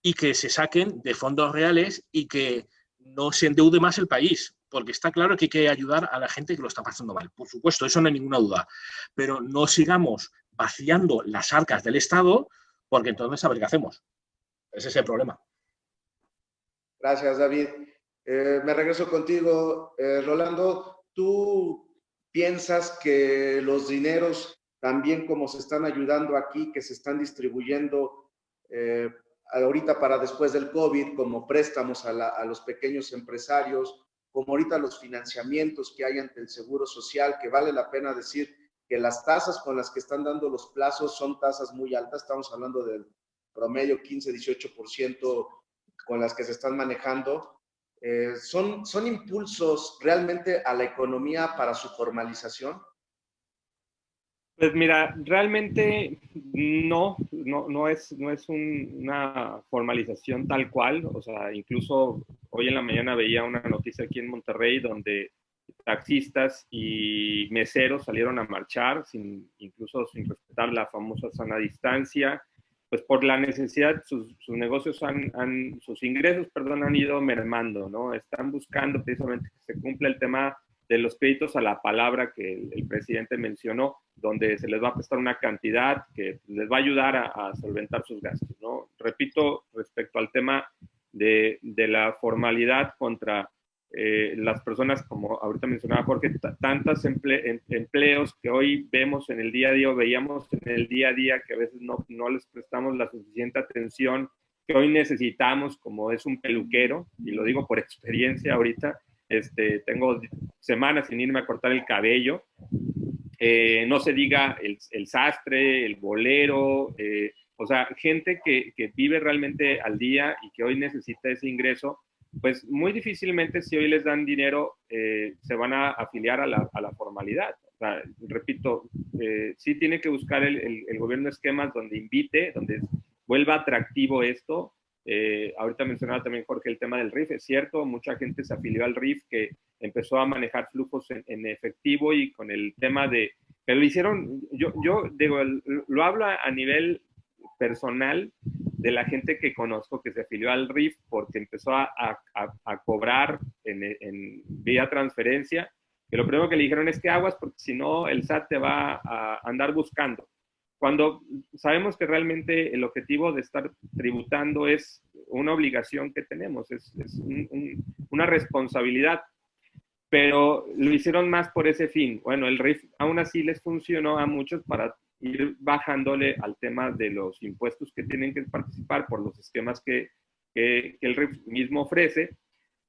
Speaker 3: y que se saquen de fondos reales y que no se endeude más el país, porque está claro que hay que ayudar a la gente que lo está pasando mal. Por supuesto, eso no hay ninguna duda, pero no sigamos vaciando las arcas del Estado, porque entonces a ver qué hacemos. Ese es el problema.
Speaker 2: Gracias, David. Me regreso contigo, Rolando. ¿Tú piensas que los dineros, también como se están ayudando aquí, que se están distribuyendo ahorita para después del COVID, como préstamos a los pequeños empresarios, como ahorita los financiamientos que hay ante el Seguro Social, que vale la pena decir que las tasas con las que están dando los plazos son tasas muy altas, estamos hablando del promedio 15-18% con las que se están manejando? ¿Son impulsos realmente a la economía para su formalización?
Speaker 5: Pues mira, realmente no es una formalización tal cual. O sea, incluso hoy en la mañana veía una noticia aquí en Monterrey donde taxistas y meseros salieron a marchar incluso sin respetar la famosa sana distancia. Pues por la necesidad, sus negocios sus ingresos, han ido mermando, ¿no? Están buscando precisamente que se cumpla el tema de los créditos a la palabra que el presidente mencionó, donde se les va a prestar una cantidad que les va a ayudar a solventar sus gastos, ¿no? Repito, respecto al tema de la formalidad contra las personas, como ahorita mencionaba Jorge, tantos empleos que hoy vemos en el día a día, o veíamos en el día a día, que a veces no les prestamos la suficiente atención que hoy necesitamos, como es un peluquero, y lo digo por experiencia ahorita. Tengo semanas sin irme a cortar el cabello, no se diga el sastre, el bolero, o sea, gente que vive realmente al día y que hoy necesita ese ingreso. Pues muy difícilmente, si hoy les dan dinero, se van a afiliar a la formalidad. O sea, repito, sí tiene que buscar el gobierno esquemas donde invite, donde vuelva atractivo esto. Ahorita mencionaba también Jorge el tema del RIF. Es cierto, mucha gente se afilió al RIF, que empezó a manejar flujos en efectivo, y con el tema de... Pero lo hicieron, yo digo, lo hablo a nivel personal, de la gente que conozco que se afilió al RIF porque empezó a cobrar en vía transferencia, que lo primero que le dijeron es que aguas, porque si no el SAT te va a andar buscando. Cuando sabemos que realmente el objetivo de estar tributando es una obligación que tenemos, es una responsabilidad, pero lo hicieron más por ese fin. Bueno, el RIF aún así les funcionó a muchos para ir bajándole al tema de los impuestos que tienen que participar por los esquemas que el RIF mismo ofrece,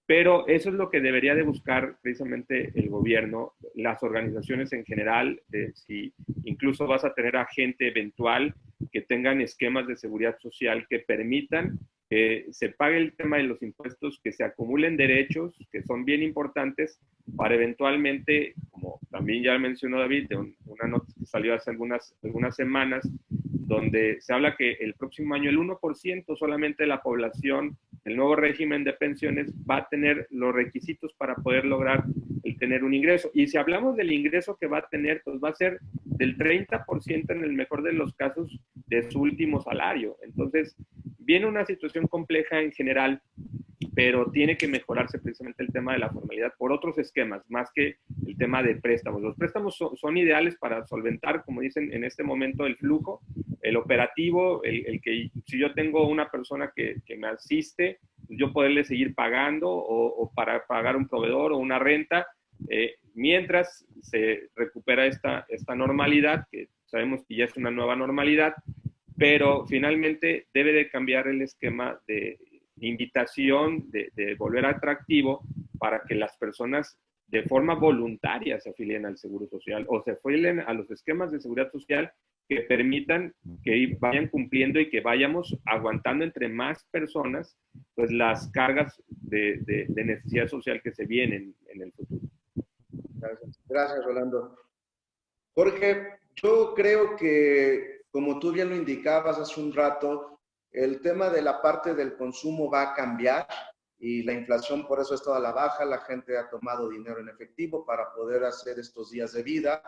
Speaker 5: pero eso es lo que debería de buscar precisamente el gobierno, las organizaciones en general. Si incluso vas a tener a gente eventual que tengan esquemas de seguridad social que permitan que se pague el tema de los impuestos, que se acumulen derechos, que son bien importantes, para eventualmente, como también ya mencionó David, de una nota que salió hace algunas semanas, donde se habla que el próximo año el 1% solamente de la población, el nuevo régimen de pensiones, va a tener los requisitos para poder lograr el tener un ingreso. Y si hablamos del ingreso que va a tener, pues va a ser del 30% en el mejor de los casos de su último salario. Entonces, viene una situación compleja en general, pero tiene que mejorarse precisamente el tema de la formalidad por otros esquemas, más que el tema de préstamos. Los préstamos son ideales para solventar, como dicen en este momento, el flujo, el operativo, el que si yo tengo una persona que me asiste, yo poderle seguir pagando o para pagar un proveedor o una renta, mientras se recupera esta normalidad, que sabemos que ya es una nueva normalidad, pero finalmente debe de cambiar el esquema de invitación, de volver atractivo para que las personas de forma voluntaria se afilien al Seguro Social o se afilien a los esquemas de seguridad social que permitan que vayan cumpliendo y que vayamos aguantando entre más personas pues las cargas de necesidad social que se vienen en el futuro.
Speaker 2: Gracias, Rolando. Jorge, yo creo que, como tú bien lo indicabas hace un rato, el tema de la parte del consumo va a cambiar y la inflación por eso está a la baja, la gente ha tomado dinero en efectivo para poder hacer estos días de vida.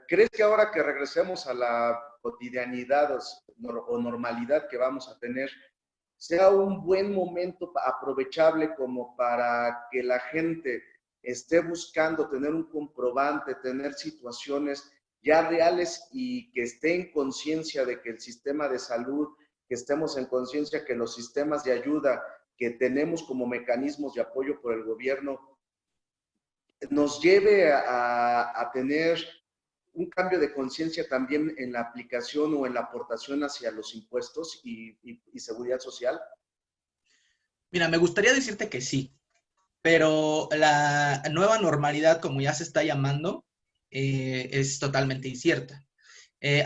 Speaker 2: ¿Crees que ahora que regresemos a la cotidianidad o normalidad que vamos a tener, sea un buen momento aprovechable como para que la gente esté buscando tener un comprobante, tener situaciones ya reales y que esté en conciencia de que el sistema de salud, que estemos en conciencia que los sistemas de ayuda que tenemos como mecanismos de apoyo por el gobierno nos lleve a tener un cambio de conciencia también en la aplicación o en la aportación hacia los impuestos y seguridad social?
Speaker 4: Mira, me gustaría decirte que sí, pero la nueva normalidad, como ya se está llamando, es totalmente incierta.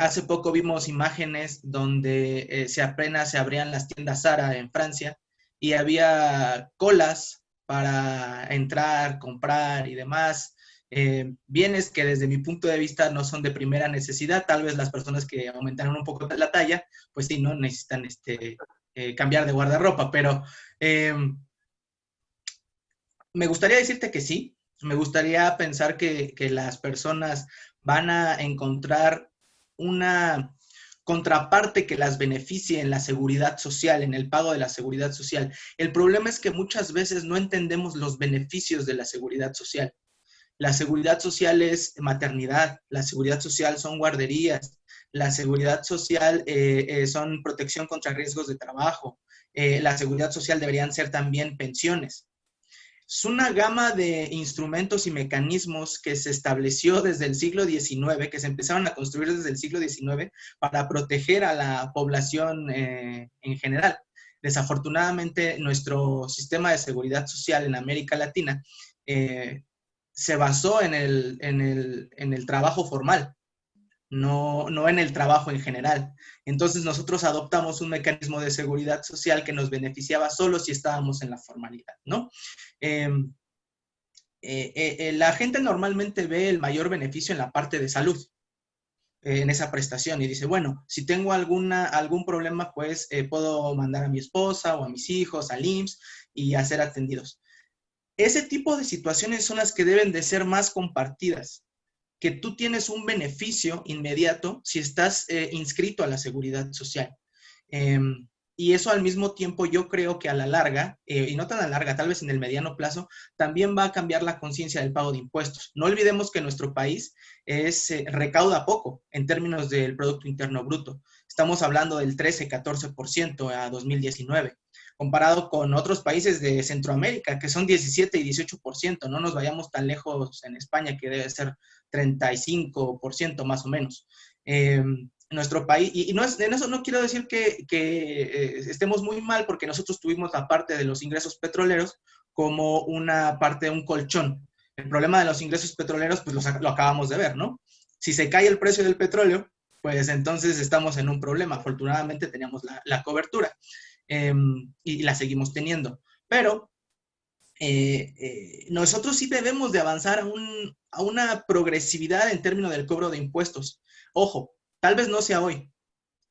Speaker 4: Hace poco vimos imágenes donde apenas se abrían las tiendas Zara en Francia y había colas para entrar, comprar y demás. Bienes que desde mi punto de vista no son de primera necesidad. Tal vez las personas que aumentaron un poco la talla, pues sí, ¿no? Necesitan cambiar de guardarropa, pero me gustaría decirte que sí. Me gustaría pensar que las personas van a encontrar una contraparte que las beneficie en la seguridad social, en el pago de la seguridad social. El problema es que muchas veces no entendemos los beneficios de la seguridad social. La seguridad social es maternidad, la seguridad social son guarderías, la seguridad social son protección contra riesgos de trabajo, la seguridad social deberían ser también pensiones. Es una gama de instrumentos y mecanismos que se estableció desde el siglo XIX, que se empezaron a construir desde el siglo XIX para proteger a la población en general. Desafortunadamente, nuestro sistema de seguridad social en América Latina se basó en el trabajo formal, no en el trabajo en general. Entonces nosotros adoptamos un mecanismo de seguridad social que nos beneficiaba solo si estábamos en la formalidad, ¿no? La gente normalmente ve el mayor beneficio en la parte de salud, en esa prestación, y dice, bueno, si tengo algún problema, pues puedo mandar a mi esposa o a mis hijos al IMSS y a ser atendidos. Ese tipo de situaciones son las que deben de ser más compartidas, que tú tienes un beneficio inmediato si estás inscrito a la seguridad social. Y eso al mismo tiempo yo creo que a la larga, y no tan a la larga, tal vez en el mediano plazo, también va a cambiar la conciencia del pago de impuestos. No olvidemos que nuestro país recauda poco en términos del Producto Interno Bruto. Estamos hablando del 13-14% a 2019. Comparado con otros países de Centroamérica, que son 17 y 18%. No nos vayamos tan lejos en España, que debe ser 35% más o menos. Nuestro país, y no en eso no quiero decir que estemos muy mal, porque nosotros tuvimos la parte de los ingresos petroleros como una parte de un colchón. El problema de los ingresos petroleros, pues lo acabamos de ver, ¿no? Si se cae el precio del petróleo, pues entonces estamos en un problema. Afortunadamente teníamos la cobertura. Y la seguimos teniendo. Pero nosotros sí debemos de avanzar a una progresividad en términos del cobro de impuestos. Ojo, tal vez no sea hoy,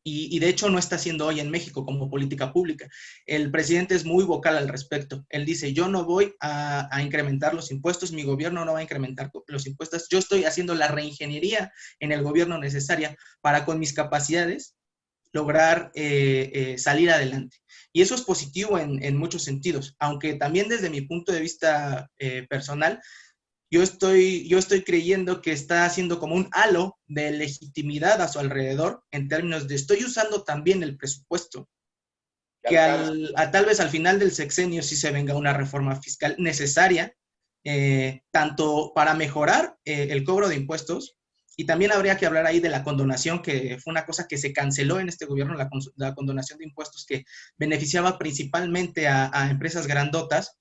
Speaker 4: y de hecho no está siendo hoy en México como política pública. El presidente es muy vocal al respecto. Él dice, yo no voy a incrementar los impuestos, mi gobierno no va a incrementar los impuestos, yo estoy haciendo la reingeniería en el gobierno necesaria para con mis capacidades lograr salir adelante. Y eso es positivo en muchos sentidos, aunque también desde mi punto de vista personal, yo estoy creyendo que está haciendo como un halo de legitimidad a su alrededor en términos de estoy usando también el presupuesto, que tal vez al final del sexenio sí se venga una reforma fiscal necesaria, tanto para mejorar el cobro de impuestos, y también habría que hablar ahí de la condonación, que fue una cosa que se canceló en este gobierno, la condonación de impuestos que beneficiaba principalmente a empresas grandotas.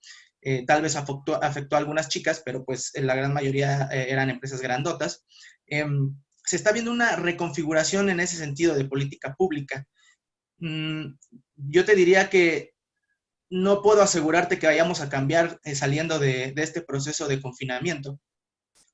Speaker 4: Tal vez afectó a algunas chicas, pero pues la gran mayoría eran empresas grandotas. Se está viendo una reconfiguración en ese sentido de política pública. Yo te diría que no puedo asegurarte que vayamos a cambiar saliendo de este proceso de confinamiento,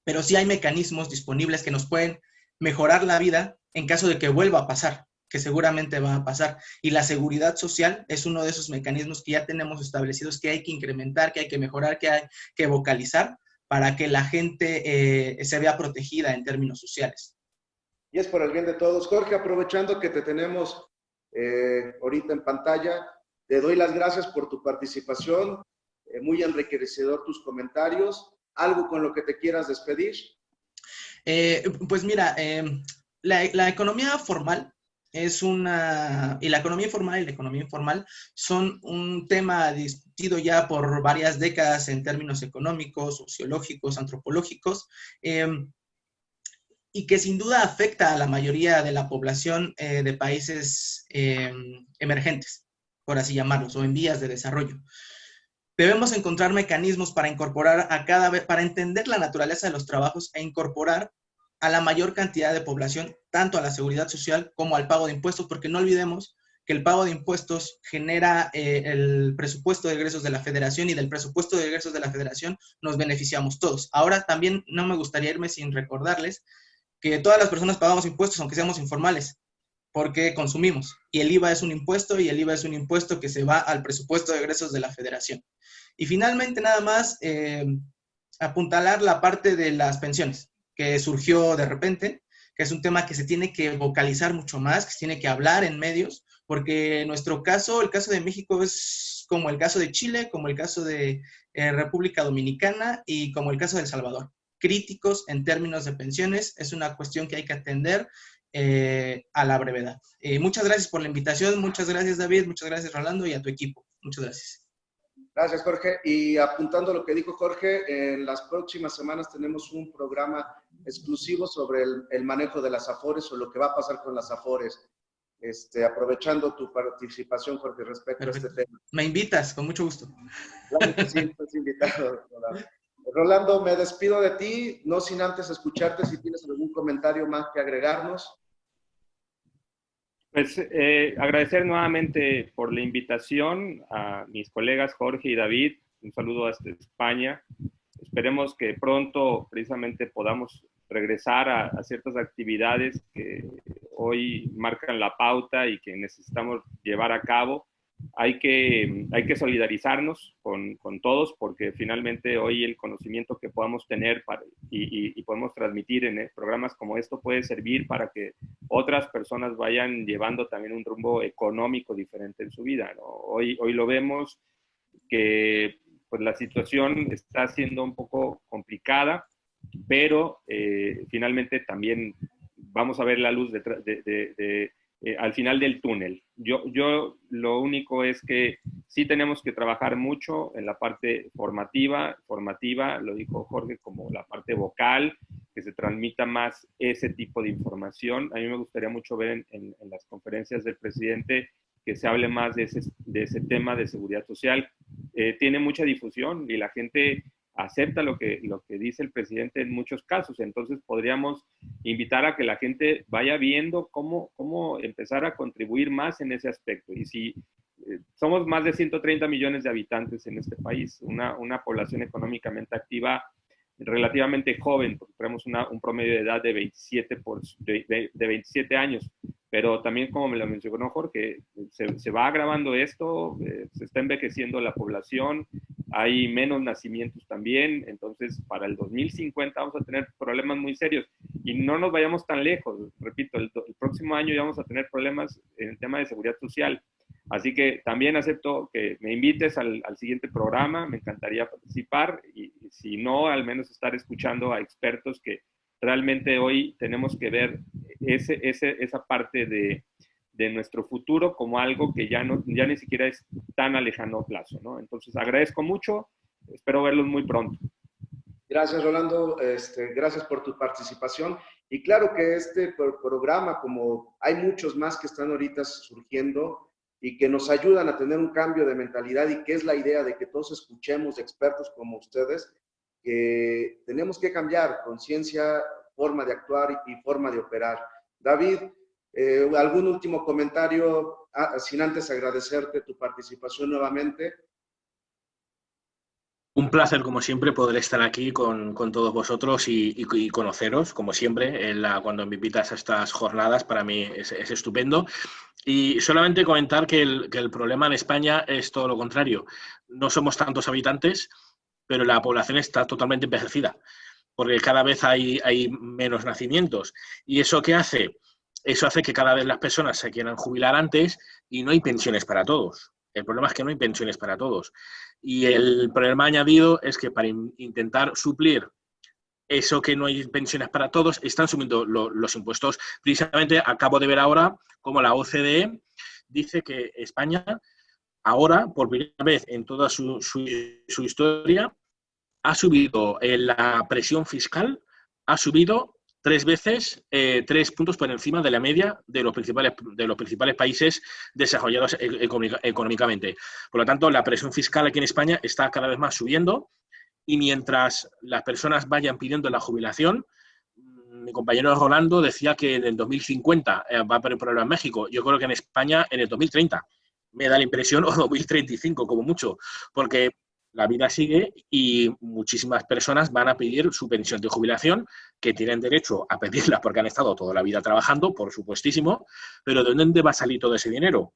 Speaker 4: pero sí hay mecanismos disponibles que nos pueden mejorar la vida en caso de que vuelva a pasar, que seguramente va a pasar. Y la seguridad social es uno de esos mecanismos que ya tenemos establecidos, que hay que incrementar, que hay que mejorar, que hay que vocalizar para que la gente se vea protegida en términos sociales.
Speaker 2: Y es por el bien de todos. Jorge, aprovechando que te tenemos ahorita en pantalla, te doy las gracias por tu participación, muy enriquecedor tus comentarios. ¿Algo con lo que te quieras despedir?
Speaker 4: Pues mira, la economía formal y la economía informal y la economía informal son un tema discutido ya por varias décadas en términos económicos, sociológicos, antropológicos, y que sin duda afecta a la mayoría de la población de países emergentes, por así llamarlos, o en vías de desarrollo. Debemos encontrar mecanismos para incorporar para entender la naturaleza de los trabajos e incorporar a la mayor cantidad de población, tanto a la seguridad social como al pago de impuestos, porque no olvidemos que el pago de impuestos genera el presupuesto de egresos de la federación, y del presupuesto de egresos de la federación nos beneficiamos todos. Ahora también no me gustaría irme sin recordarles que todas las personas pagamos impuestos, aunque seamos informales, porque consumimos. Y el IVA es un impuesto, y el IVA es un impuesto que se va al presupuesto de egresos de la federación. Y finalmente, nada más, apuntalar la parte de las pensiones, que surgió de repente, que es un tema que se tiene que vocalizar mucho más, que se tiene que hablar en medios, porque en nuestro caso, el caso de México es como el caso de Chile, como el caso de República Dominicana y como el caso de El Salvador. Críticos en términos de pensiones, es una cuestión que hay que atender a la brevedad. Muchas gracias por la invitación, muchas gracias David, muchas gracias Rolando y a tu equipo. Muchas gracias.
Speaker 2: Gracias, Jorge. Y apuntando a lo que dijo Jorge, en las próximas semanas tenemos un programa exclusivo sobre el manejo de las Afores, o lo que va a pasar con las Afores. Aprovechando tu participación, Jorge, respecto a este tema.
Speaker 4: Me invitas, con mucho gusto.
Speaker 2: Claro que sí, estás invitado, Rolando. Rolando, me despido de ti, no sin antes escucharte si tienes algún comentario más que agregarnos.
Speaker 5: Pues agradecer nuevamente por la invitación a mis colegas Jorge y David. Un saludo hasta España. Esperemos que pronto precisamente podamos regresar a ciertas actividades que hoy marcan la pauta y que necesitamos llevar a cabo. Hay que solidarizarnos con todos, porque finalmente hoy el conocimiento que podamos tener y podemos transmitir en programas como esto puede servir para que otras personas vayan llevando también un rumbo económico diferente en su vida, ¿no? Hoy lo vemos que pues, la situación está siendo un poco complicada, pero finalmente también vamos a ver la luz al final del túnel. Yo lo único es que sí tenemos que trabajar mucho en la parte formativa, lo dijo Jorge, como la parte vocal, que se transmita más ese tipo de información. A mí me gustaría mucho ver en las conferencias del presidente que se hable más de ese tema de seguridad social. Tiene mucha difusión y la gente acepta lo que dice el presidente en muchos casos. Entonces podríamos invitar a que la gente vaya viendo cómo empezar a contribuir más en ese aspecto. Y si somos más de 130 millones de habitantes en este país, una población económicamente activa relativamente joven, porque tenemos un promedio de edad de 27 años, pero también, como me lo mencionó Jorge, se va agravando esto, se está envejeciendo la población, hay menos nacimientos también, entonces para el 2050 vamos a tener problemas muy serios. Y no nos vayamos tan lejos, repito, el próximo año ya vamos a tener problemas en el tema de seguridad social. Así que también acepto que me invites al siguiente programa, me encantaría participar y si no, al menos estar escuchando a expertos que realmente hoy tenemos que ver esa parte de nuestro futuro como algo que ya ni siquiera es tan a lejano plazo, ¿no? Entonces agradezco mucho, espero verlos muy pronto.
Speaker 2: Gracias, Rolando. Gracias por tu participación. Y claro que este programa, como hay muchos más que están ahorita surgiendo y que nos ayudan a tener un cambio de mentalidad y que es la idea de que todos escuchemos de expertos como ustedes, que tenemos que cambiar conciencia, forma de actuar y forma de operar. David, ¿algún último comentario sin antes agradecerte tu participación nuevamente?
Speaker 3: Un placer, como siempre, poder estar aquí con todos vosotros y conoceros, como siempre, cuando me invitas a estas jornadas, para mí es estupendo. Y solamente comentar que el problema en España es todo lo contrario. No somos tantos habitantes, pero la población está totalmente envejecida, porque cada vez hay menos nacimientos. ¿Y eso qué hace? Eso hace que cada vez las personas se quieran jubilar antes y no hay pensiones para todos. El problema es que no hay pensiones para todos. Y el problema añadido es que para intentar suplir eso que no hay pensiones para todos, están subiendo los impuestos. Precisamente acabo de ver ahora cómo la OCDE dice que España ahora, por primera vez en toda su historia, ha subido la presión fiscal, ha subido 3 veces, 3 puntos por encima de la media de los principales países desarrollados económicamente. Por lo tanto, la presión fiscal aquí en España está cada vez más subiendo y mientras las personas vayan pidiendo la jubilación, mi compañero Rolando decía que en el 2050 va a haber un problema en México. Yo creo que en España en el 2030. Me da la impresión, o 2035 como mucho, porque la vida sigue y muchísimas personas van a pedir su pensión de jubilación, que tienen derecho a pedirla porque han estado toda la vida trabajando, por supuestísimo, pero ¿de dónde va a salir todo ese dinero?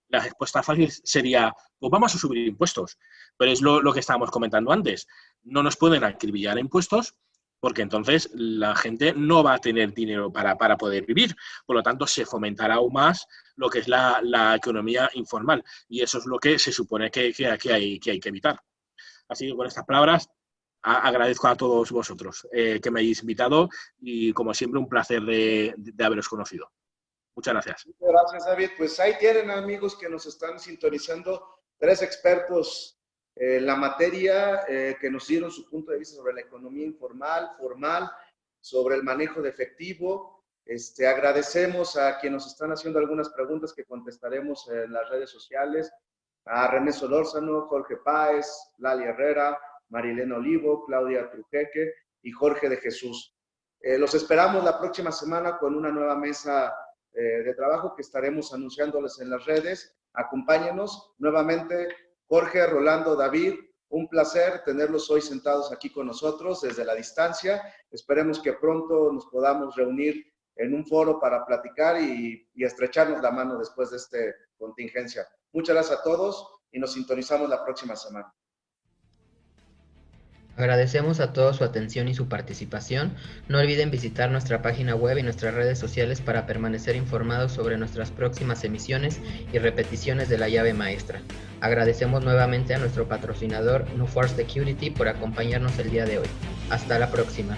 Speaker 3: La respuesta fácil sería, pues vamos a subir impuestos, pero es lo que estábamos comentando antes. No nos pueden acribillar impuestos porque entonces la gente no va a tener dinero para poder vivir. Por lo tanto, se fomentará aún más lo que es la economía informal y eso es lo que se supone que hay que evitar. Así que con estas palabras agradezco a todos vosotros que me hayáis invitado y como siempre un placer de haberos conocido. Muchas gracias.
Speaker 2: Muchas gracias, David. Pues ahí tienen, amigos, que nos están sintonizando, 3 expertos en la materia que nos dieron su punto de vista sobre la economía informal, formal, sobre el manejo de efectivo. Agradecemos a quienes nos están haciendo algunas preguntas que contestaremos en las redes sociales. A René Solórzano, Jorge Páez, Lali Herrera, Marilena Olivo, Claudia Trujeque y Jorge de Jesús. Los esperamos la próxima semana con una nueva mesa de trabajo que estaremos anunciándoles en las redes. Acompáñenos nuevamente, Jorge, Rolando, David. Un placer tenerlos hoy sentados aquí con nosotros desde la distancia. Esperemos que pronto nos podamos reunir en un foro para platicar y estrecharnos la mano después de esta contingencia. Muchas gracias a todos y nos sintonizamos la próxima semana.
Speaker 1: Agradecemos a todos su atención y su participación. No olviden visitar nuestra página web y nuestras redes sociales para permanecer informados sobre nuestras próximas emisiones y repeticiones de la llave maestra. Agradecemos nuevamente a nuestro patrocinador NuForce Security por acompañarnos el día de hoy. Hasta la próxima.